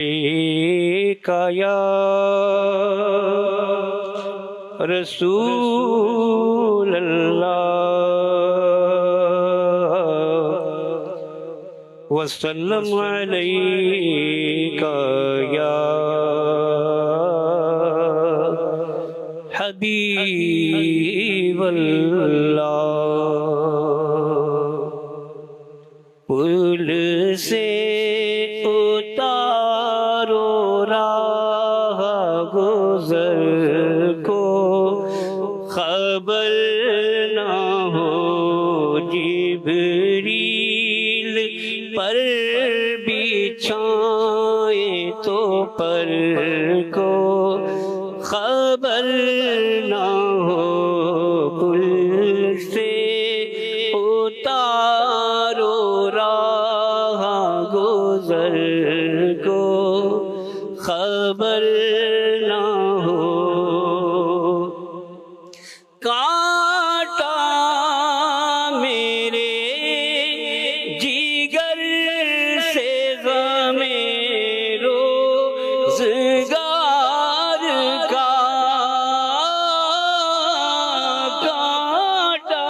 کا یا رسول اللہ وسلم علیکا یا حبیب اللہ پل سے اتارو راہ گزر کو خبر نہ ہو جبریل پر بچھائیں تو پر کو خبر نہ ہو پل سے اتارو راہ گزر کو خبر نہ ہو کانٹا میرے جگر سے غم روزگار کا کانٹا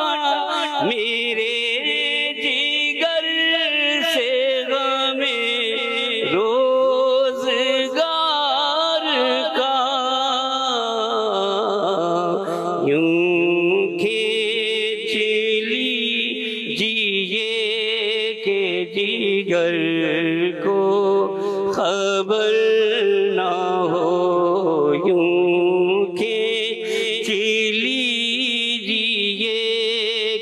میرے جگر سے غم روزگار کا یوں کھینچ لیجیے کہ جگر کو خبر نہ ہو یوں کھینچ لیجیے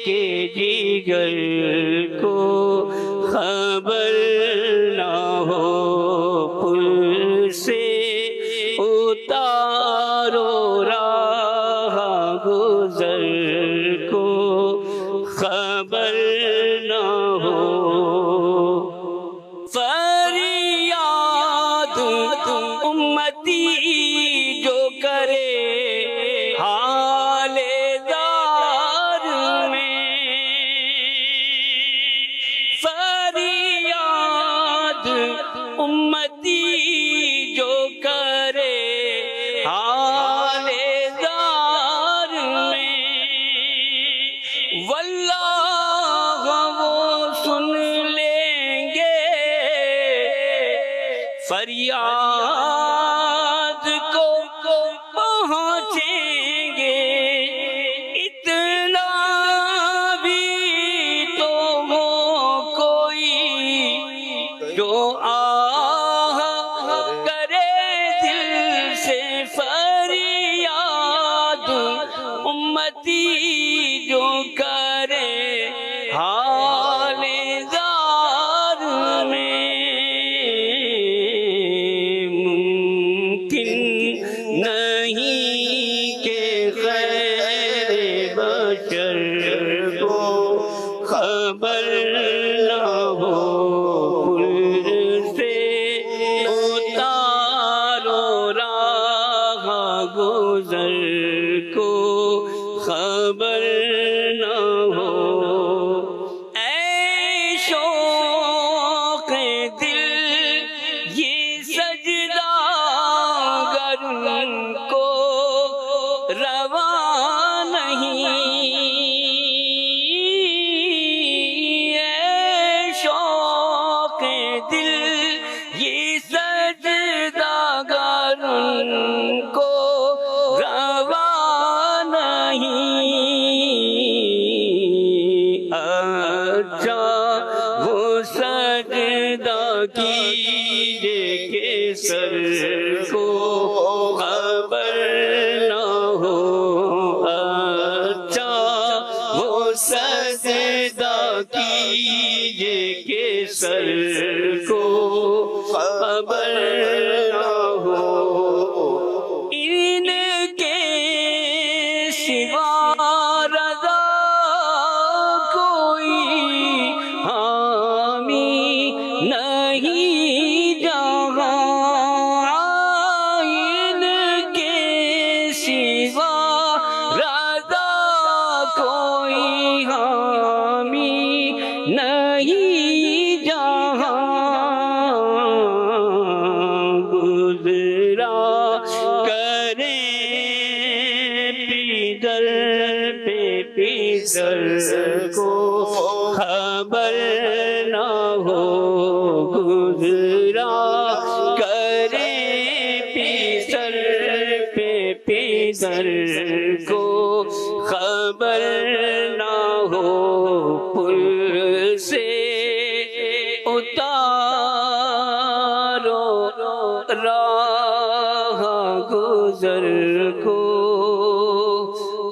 کہ جگر کو خبر نہ ہو پل سے اتارو راہ گزر کو خبر نہ ہو فریاد امتی جو کرے حال دار میں فریاد امتی جو کرے حال دار میں واللہ وہ سن لیں گے فریاد کو پہنچیں گے اتنا بھی تو ہو کوئی جو آہ کرے دل سے فریاد امتی جو کرے حال دار میں ممکن نہیں کہ خیر بشر کو خبر نہ ہو پل سے اتارو راہ گزر کو خبر نہ ہو اے شوق دل یہ سجدہ گر ان کو روا نہیں اے شوق دل یہ سجدہ گر ان کو روا نہیں اچھا وہ سجدہ کیجے کہ سر کو خبر نہ ہو اچھا وہ سجدہ کیجے کہ سر کو خبر نہ ہو ان کے سوا رضا کوئی حامی نہیں جہاں ان کے سوا رضا کوئی حامی نہیں جہاں خبر نہ ہو گزرا کرے پیسر پہ پیسر کو خبر نہ ہو پل سے اتارو راہ گزر کو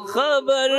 خبر